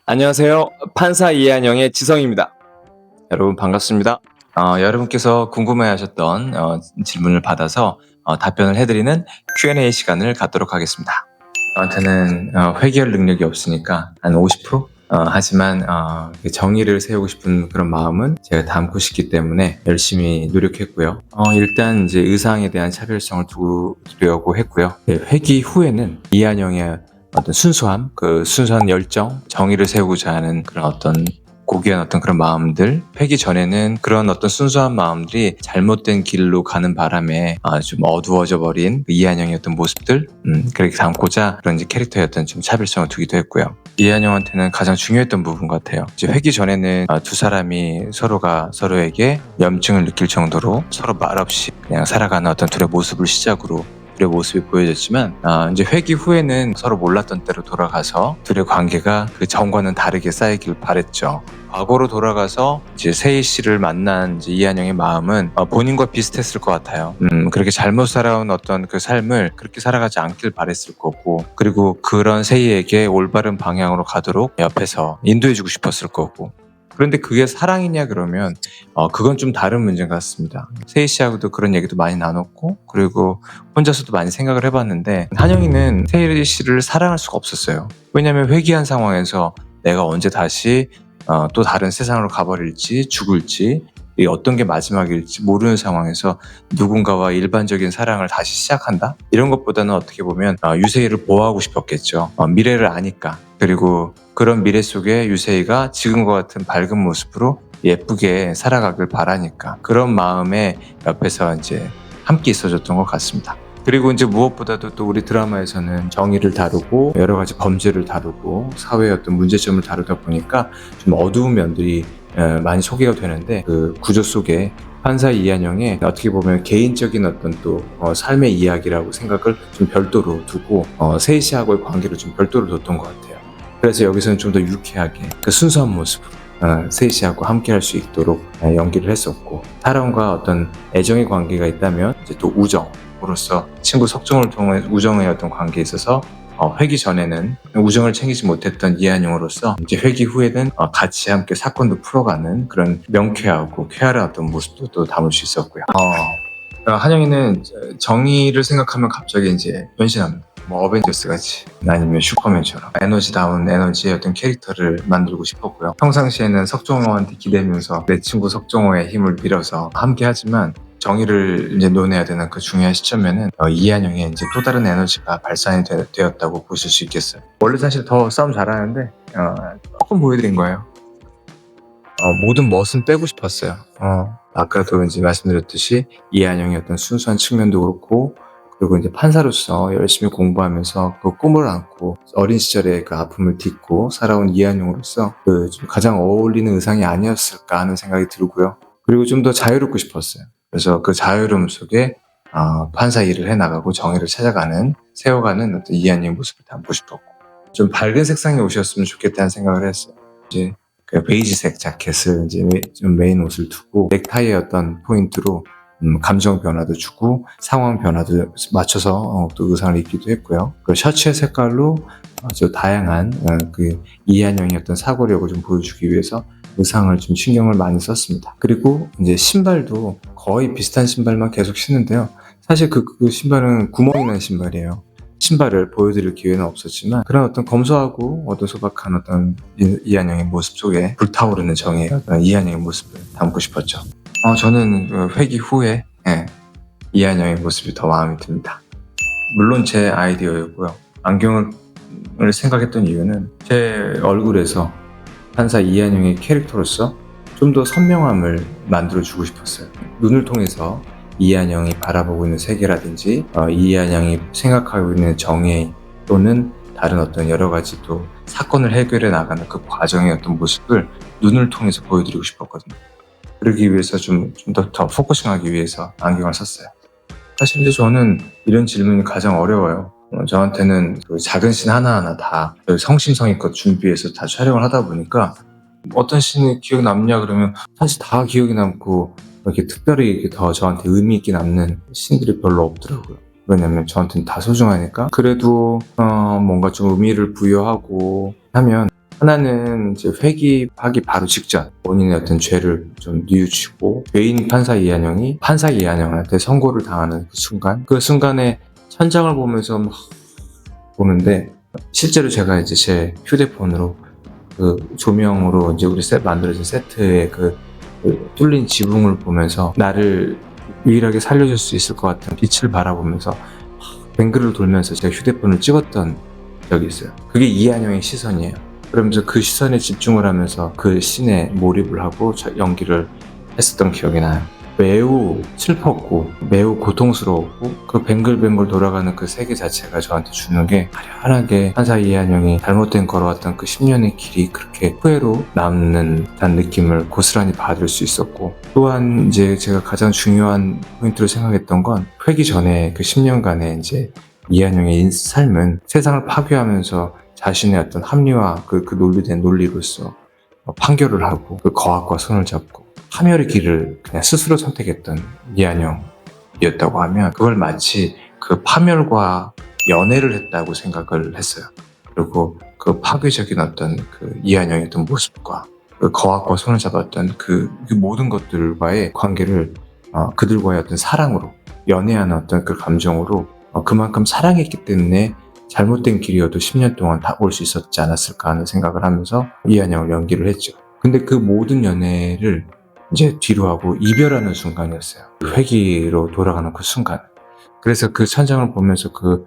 안녕하세요. 판사 이한영의 지성입니다. 여러분 반갑습니다. 여러분께서 궁금해하셨던 질문을 받아서 답변을 해드리는 Q&A 시간을 갖도록 하겠습니다. 저한테는 회결 능력이 없으니까 한 50%? 하지만 정의를 세우고 싶은 그런 마음은 제가 담고 싶기 때문에 열심히 노력했고요. 일단 이제 의상에 대한 차별성을 두려고 했고요. 회기 후에는 이한영의 어떤 순수함, 그 순수한 열정, 정의를 세우고자 하는 그런 어떤 고귀한 어떤 그런 마음들, 회기 전에는 그런 어떤 순수한 마음들이 잘못된 길로 가는 바람에 좀 어두워져 버린 이한영의 어떤 모습들, 그렇게 담고자 그런 이제 캐릭터의 어떤 좀 차별성을 두기도 했고요. 이한영한테는 가장 중요했던 부분 같아요. 이제 회기 전에는 두 사람이 서로가 서로에게 염증을 느낄 정도로 서로 말없이 그냥 살아가는 어떤 둘의 모습을 시작으로 둘의 모습이 보여졌지만 이제 회기 후에는 서로 몰랐던 때로 돌아가서 둘의 관계가 그 전과는 다르게 쌓이길 바랬죠. 과거로 돌아가서 이제 세희 씨를 만난 이제 이한영의 마음은 본인과 비슷했을 것 같아요. 그렇게 잘못 살아온 어떤 그 삶을 그렇게 살아가지 않길 바랬을 거고, 그리고 그런 세희에게 올바른 방향으로 가도록 옆에서 인도해주고 싶었을 거고. 그런데 그게 사랑이냐 그러면 그건 좀 다른 문제 같습니다. 세희 씨하고도 그런 얘기도 많이 나눴고, 그리고 혼자서도 많이 생각을 해봤는데 한영이는 세희 씨를 사랑할 수가 없었어요. 왜냐하면 회귀한 상황에서 내가 언제 다시 또 다른 세상으로 가버릴지 죽을지 어떤 게 마지막일지 모르는 상황에서 누군가와 일반적인 사랑을 다시 시작한다? 이런 것보다는 어떻게 보면 유세희를 보호하고 싶었겠죠. 미래를 아니까. 그리고 그런 미래 속에 유세희가 지금과 같은 밝은 모습으로 예쁘게 살아가길 바라니까 그런 마음에 옆에서 이제 함께 있어줬던 것 같습니다. 그리고 이제 무엇보다도 또 우리 드라마에서는 정의를 다루고 여러 가지 범죄를 다루고 사회의 어떤 문제점을 다루다 보니까 좀 어두운 면들이 많이 소개가 되는데, 그 구조 속에 판사 이한영의 어떻게 보면 개인적인 어떤 또 삶의 이야기라고 생각을 좀 별도로 두고 세희 씨하고의 관계를 좀 별도로 뒀던 것 같아요. 그래서 여기서는 좀 더 유쾌하게 그 순수한 모습으로 세희 씨하고 함께 할 수 있도록 연기를 했었고, 사랑과 어떤 애정의 관계가 있다면 이제 또 우정으로서 친구 석정을 통해 우정의 어떤 관계에 있어서 회기 전에는 우정을 챙기지 못했던 이한영으로서 이제 회기 후에는 같이 함께 사건도 풀어가는 그런 명쾌하고 쾌활한 어떤 모습도 또 담을 수 있었고요. 한영이는 정의를 생각하면 갑자기 이제 변신합니다. 뭐 어벤져스 같이 아니면 슈퍼맨처럼 에너지다운 에너지의 어떤 캐릭터를 만들고 싶었고요. 평상시에는 석정호한테 기대면서 내 친구 석정호의 힘을 빌어서 함께 하지만 정의를 이제 논해야 되는 그 중요한 시점에는 이한영의 이제 또 다른 에너지가 발산이 되었다고 보실 수 있겠어요. 원래 사실 더 싸움 잘하는데 조금 보여드린 거예요. 모든 멋은 빼고 싶었어요. 아까도 이제 말씀드렸듯이 이한영의 어떤 순수한 측면도 그렇고, 그리고 이제 판사로서 열심히 공부하면서 그 꿈을 안고 어린 시절의 그 아픔을 딛고 살아온 이한영으로서 그 좀 가장 어울리는 의상이 아니었을까 하는 생각이 들고요. 그리고 좀 더 자유롭고 싶었어요. 그래서 그 자유로움 속에 판사 일을 해나가고 정의를 찾아가는, 세워가는 어떤 이한영의 모습을 담고 싶었고, 좀 밝은 색상의 옷이었으면 좋겠다는 생각을 했어요. 이제 그 베이지색 자켓을 이제 좀 메인 옷을 두고 넥타이의 어떤 포인트로 감정 변화도 주고 상황 변화도 맞춰서 또 의상을 입기도 했고요. 그 셔츠의 색깔로 아주 다양한 그 이한영의 어떤 사고력을 좀 보여주기 위해서 의상을 좀 신경을 많이 썼습니다. 그리고 이제 신발도 거의 비슷한 신발만 계속 신는데요. 사실 그 신발은 구멍이 난 신발이에요. 신발을 보여드릴 기회는 없었지만 그런 어떤 검소하고 어떤 소박한 어떤 이한영의 모습 속에 불타오르는 정의의 어떤 이한영의 모습을 담고 싶었죠. 저는 회기 후에 이한영의 모습이 더 마음에 듭니다. 물론 제 아이디어였고요. 안경을 생각했던 이유는 제 얼굴에서 판사 이한영의 캐릭터로서 좀 더 선명함을 만들어주고 싶었어요. 눈을 통해서 이한영이 바라보고 있는 세계라든지 이한영이 생각하고 있는 정의 또는 다른 어떤 여러 가지 또 사건을 해결해 나가는 그 과정의 어떤 모습을 눈을 통해서 보여드리고 싶었거든요. 그러기 위해서 좀 더 포커싱하기 위해서 안경을 썼어요. 사실 이제 저는 이런 질문이 가장 어려워요. 저한테는 그 작은 씬 하나하나 다 성심성의껏 준비해서 다 촬영을 하다 보니까 어떤 씬이 기억 남냐 그러면 사실 다 기억이 남고 이렇게 특별히 이렇게 더 저한테 의미 있게 남는 씬들이 별로 없더라고요. 왜냐면 저한테는 다 소중하니까. 그래도 뭔가 좀 의미를 부여하고 하면 하나는 이제 회귀하기 바로 직전 본인의 어떤 죄를 좀 뉘우치고 죄인 판사 이한영이 판사 이한영한테 선고를 당하는 그 순간에 천장을 보면서 막 보는데, 실제로 제가 이제 제 휴대폰으로 그 조명으로 이제 우리 만들어진 세트의 그 뚫린 지붕을 보면서 나를 유일하게 살려줄 수 있을 것 같은 빛을 바라보면서 뱅글을 돌면서 제가 휴대폰을 찍었던 적이 있어요. 그게 이한영의 시선이에요. 그러면서 그 시선에 집중을 하면서 그 씬에 몰입을 하고 연기를 했었던 기억이 나요. 매우 슬펐고 매우 고통스러웠고 그 뱅글뱅글 돌아가는 그 세계 자체가 저한테 주는 게 아련하게 판사 이한영이 잘못된 걸어왔던 그 10년의 길이 그렇게 후회로 남는 듯한 느낌을 고스란히 받을 수 있었고, 또한 이제 제가 가장 중요한 포인트로 생각했던 건 회기 전에 그 10년간의 이제 이한영의 삶은 세상을 파괴하면서 자신의 어떤 합리화 그 논리된 논리로서 판결을 하고 그 거학과 손을 잡고 파멸의 길을 그냥 스스로 선택했던 이한영이었다고 하면 그걸 마치 그 파멸과 연애를 했다고 생각을 했어요. 그리고 그 파괴적인 어떤 그 이한영의 어떤 모습과 그 거학과 손을 잡았던 그 모든 것들과의 관계를 그들과의 어떤 사랑으로, 연애하는 어떤 그 감정으로 그만큼 사랑했기 때문에 잘못된 길이어도 10년 동안 다 올 수 있었지 않았을까 하는 생각을 하면서 이한영을 연기를 했죠. 근데 그 모든 연애를 이제 뒤로 하고 이별하는 순간이었어요. 회기로 돌아가는 그 순간. 그래서 그 천장을 보면서 그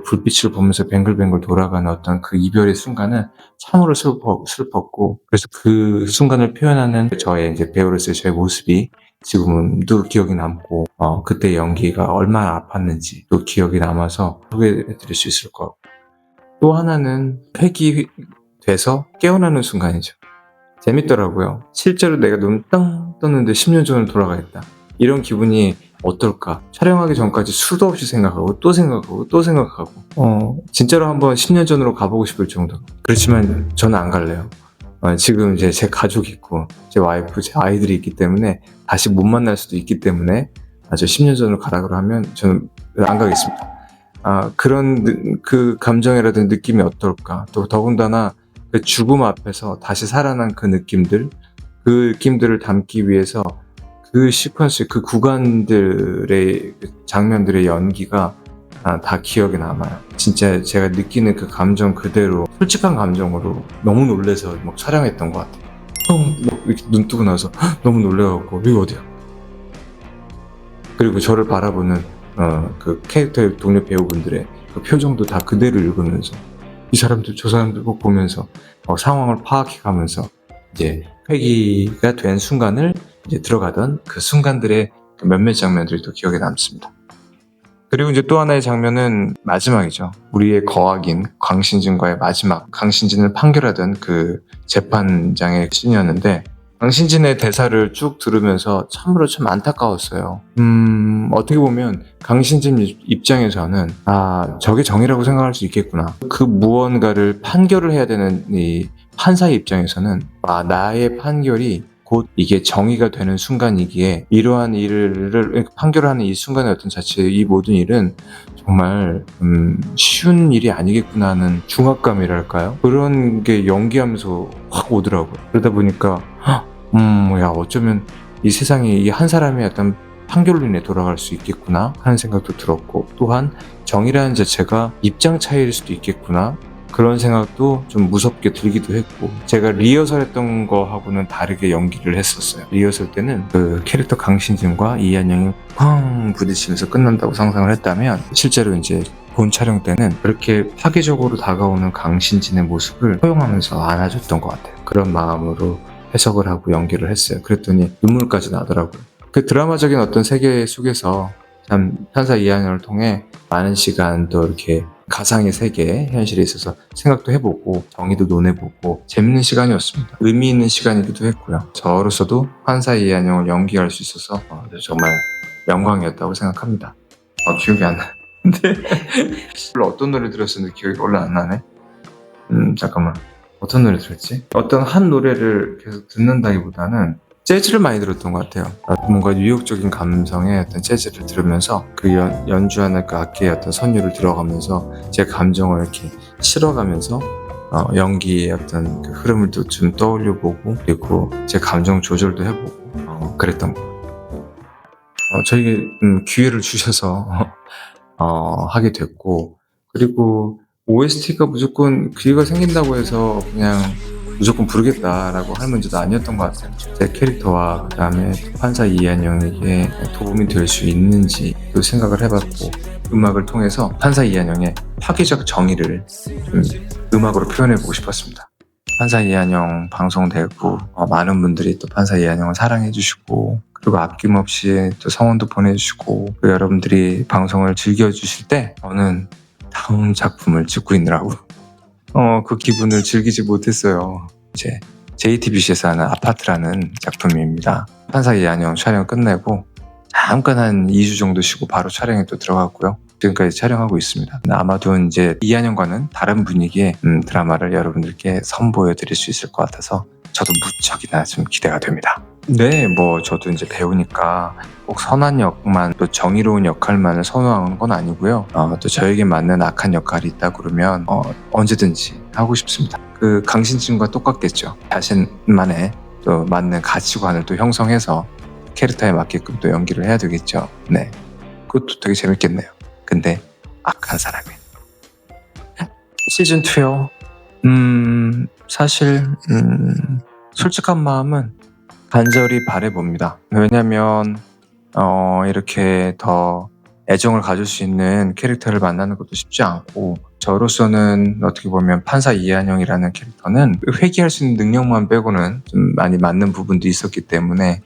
불빛을 보면서 뱅글뱅글 돌아가는 어떤 그 이별의 순간은 참으로 슬펐고, 그래서 그 순간을 표현하는 저의 이제 배우로서의 저의 모습이 지금도 기억이 남고, 그때 연기가 얼마나 아팠는지 또 기억이 남아서 소개해드릴 수 있을 것 같고, 또 하나는 회기돼서 깨어나는 순간이죠. 재밌더라고요. 실제로 내가 눈 땅 떴는데 10년 전으로 돌아가겠다. 이런 기분이 어떨까? 촬영하기 전까지 수도 없이 생각하고 또 생각하고 또 생각하고 진짜로 한번 10년 전으로 가보고 싶을 정도. 그렇지만 저는 안 갈래요. 지금 이제 제 가족이 있고 제 와이프, 제 아이들이 있기 때문에 다시 못 만날 수도 있기 때문에 저 10년 전으로 가라고 하면 저는 안 가겠습니다. 그런 그 감정이라든지 느낌이 어떨까? 또 더군다나 그 죽음 앞에서 다시 살아난 그 느낌들을 담기 위해서 그 시퀀스, 그 구간들의 장면들의 연기가 다 기억에 남아요. 진짜 제가 느끼는 그 감정 그대로 솔직한 감정으로 너무 놀라서 막 촬영했던 것 같아요. 막 이렇게 눈 뜨고 나서 너무 놀래갖고 여기 어디야? 그리고 저를 바라보는 그 캐릭터의 동료 배우분들의 그 표정도 다 그대로 읽으면서 이 사람들 저 사람들 꼭 보면서 상황을 파악해가면서 이제 회귀가 된 순간을 이제 들어가던 그 순간들의 그 몇몇 장면들이 또 기억에 남습니다. 그리고 이제 또 하나의 장면은 마지막이죠. 우리의 거학인 강신진과의 마지막, 강신진을 판결하던 그 재판장의 씬이었는데, 강신진의 대사를 쭉 들으면서 참으로 참 안타까웠어요. 어떻게 보면 강신진 입장에서는 저게 정의라고 생각할 수 있겠구나. 그 무언가를 판결을 해야 되는 이 판사의 입장에서는 나의 판결이 곧 이게 정의가 되는 순간이기에 이러한 일을 판결하는 이 순간의 어떤 자체, 이 모든 일은 정말 쉬운 일이 아니겠구나 하는 중압감이랄까요? 그런 게 연기하면서 확 오더라고요. 그러다 보니까 어쩌면 이 세상이 이 한 사람의 어떤 판결로 인해 돌아갈 수 있겠구나 하는 생각도 들었고, 또한 정의라는 자체가 입장 차이일 수도 있겠구나 그런 생각도 좀 무섭게 들기도 했고, 제가 리허설 했던 거하고는 다르게 연기를 했었어요. 리허설 때는 그 캐릭터 강신진과 이한영이 쾅 부딪히면서 끝난다고 상상을 했다면, 실제로 이제 본 촬영 때는 그렇게 파괴적으로 다가오는 강신진의 모습을 허용하면서 안아줬던 것 같아요. 그런 마음으로 해석을 하고 연기를 했어요. 그랬더니 눈물까지 나더라고요. 그 드라마적인 어떤 세계 속에서 참 판사 이한영을 통해 많은 시간 또 이렇게 가상의 세계, 현실에 있어서 생각도 해보고 정의도 논해보고 재밌는 시간이었습니다. 의미 있는 시간이기도 했고요. 저로서도 판사 이한영을 연기할 수 있어서 정말 영광이었다고 생각합니다. 기억이 안 나. 근데 어떤 노래 들었었는데 기억이 원래 안 나네. 잠깐만. 어떤 노래 들었지? 어떤 한 노래를 계속 듣는다기보다는 재즈를 많이 들었던 것 같아요. 뭔가 뉴욕적인 감성의 어떤 재즈를 들으면서 그 연주하는 그 악기의 어떤 선율을 들어가면서 제 감정을 이렇게 실어가면서 연기의 어떤 그 흐름을 또 좀 떠올려보고, 그리고 제 감정 조절도 해보고, 그랬던 거. 저에게 기회를 주셔서 하게 됐고, 그리고 OST가 무조건 기회가 생긴다고 해서 그냥 무조건 부르겠다라고 할 문제도 아니었던 것 같아요. 제 캐릭터와 그다음에 판사 이한영에게 도움이 될 수 있는지 또 생각을 해봤고, 음악을 통해서 판사 이한영의 파괴적 정의를 좀 음악으로 표현해보고 싶었습니다. 판사 이한영 방송되고 많은 분들이 또 판사 이한영을 사랑해주시고, 그리고 아낌없이 또 성원도 보내주시고, 또 여러분들이 방송을 즐겨주실 때 저는 다음 작품을 찍고 있느라고 그 기분을 즐기지 못했어요. 이제 JTBC에서 하는 아파트라는 작품입니다. 판사 이한영 촬영 끝내고 잠깐 한 2주 정도 쉬고 바로 촬영에 또 들어갔고요. 지금까지 촬영하고 있습니다. 아마도 이제 이한영과는 다른 분위기의 드라마를 여러분들께 선보여 드릴 수 있을 것 같아서 저도 무척이나 좀 기대가 됩니다. 네, 저도 이제 배우니까 꼭 선한 역만, 또 정의로운 역할만을 선호하는 건 아니고요. 또 저에게 맞는 악한 역할이 있다 그러면 언제든지 하고 싶습니다. 그 강신증과 똑같겠죠. 자신만의 또 맞는 가치관을 또 형성해서 캐릭터에 맞게끔 또 연기를 해야 되겠죠. 네, 그것도 되게 재밌겠네요. 근데 악한 사람이 시즌 2요. 사실 솔직한 마음은 간절히 바라봅니다. 왜냐면 이렇게 더 애정을 가질 수 있는 캐릭터를 만나는 것도 쉽지 않고, 저로서는 어떻게 보면 판사 이한영이라는 캐릭터는 회귀할 수 있는 능력만 빼고는 좀 많이 맞는 부분도 있었기 때문에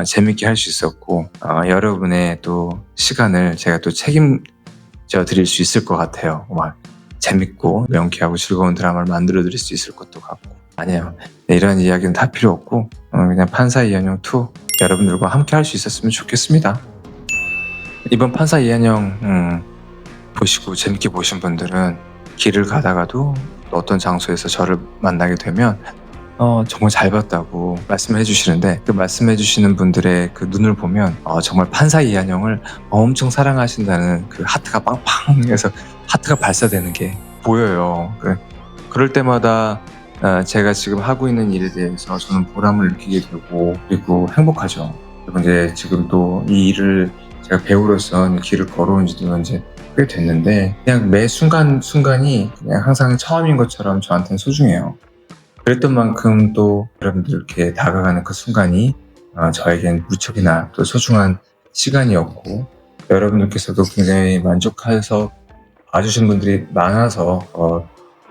재밌게 할 수 있었고, 여러분의 또 시간을 제가 또 책임져 드릴 수 있을 것 같아요. 정말 재밌고 명쾌하고 즐거운 드라마를 만들어 드릴 수 있을 것도 같고. 아니에요. 네, 이런 이야기는 다 필요 없고 그냥 판사 이한영 2 여러분들과 함께 할 수 있었으면 좋겠습니다. 이번 판사 이한영 보시고 재밌게 보신 분들은 길을 가다가도 어떤 장소에서 저를 만나게 되면 정말 잘 봤다고 말씀해 주시는데, 그 말씀해 주시는 분들의 그 눈을 보면 정말 판사 이한영을 엄청 사랑하신다는 그 하트가 빵빵해서 하트가 발사되는 게 보여요. 그럴 때마다 제가 지금 하고 있는 일에 대해서 저는 보람을 느끼게 되고, 그리고 행복하죠. 그리고 이제 지금 또 이 일을 제가 배우로서 길을 걸어온 지도 이제 꽤 됐는데, 그냥 매 순간순간이 그냥 항상 처음인 것처럼 저한테는 소중해요. 그랬던 만큼 또 여러분들 이렇게 다가가는 그 순간이 저에겐 무척이나 또 소중한 시간이었고, 여러분들께서도 굉장히 만족해서 봐주신 분들이 많아서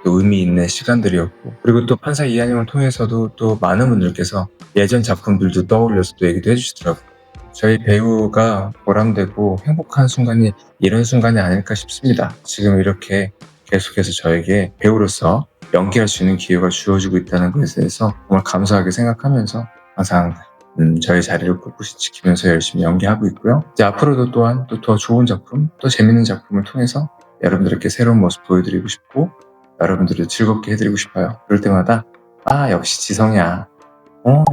또 의미 있는 시간들이었고, 그리고 또 판사 이한영을 통해서도 또 많은 분들께서 예전 작품들도 떠올려서 또 얘기도 해주시더라고요. 저희 배우가 보람되고 행복한 순간이 이런 순간이 아닐까 싶습니다. 지금 이렇게 계속해서 저에게 배우로서 연기할 수 있는 기회가 주어지고 있다는 것에 대해서 정말 감사하게 생각하면서 항상 저의 자리를 꿋꿋이 지키면서 열심히 연기하고 있고요. 이제 앞으로도 또한 또 더 좋은 작품, 또 재밌는 작품을 통해서 여러분들께 새로운 모습 보여드리고 싶고, 여러분들을 즐겁게 해드리고 싶어요. 그럴 때마다 역시 지성이야.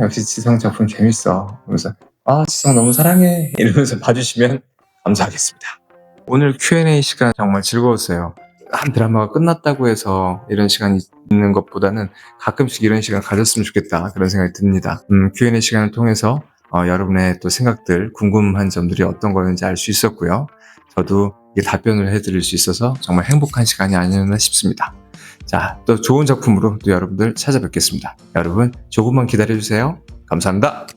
역시 지성 작품 재밌어. 그러면서 지성 너무 사랑해 이러면서 봐주시면 감사하겠습니다. 오늘 Q&A 시간 정말 즐거웠어요. 한 드라마가 끝났다고 해서 이런 시간이 있는 것보다는 가끔씩 이런 시간 가졌으면 좋겠다, 그런 생각이 듭니다. Q&A 시간을 통해서 여러분의 또 생각들, 궁금한 점들이 어떤 거였는지 알 수 있었고요. 저도 답변을 해드릴 수 있어서 정말 행복한 시간이 아니었나 싶습니다. 자, 또 좋은 작품으로 또 여러분들 찾아뵙겠습니다. 여러분 조금만 기다려주세요. 감사합니다.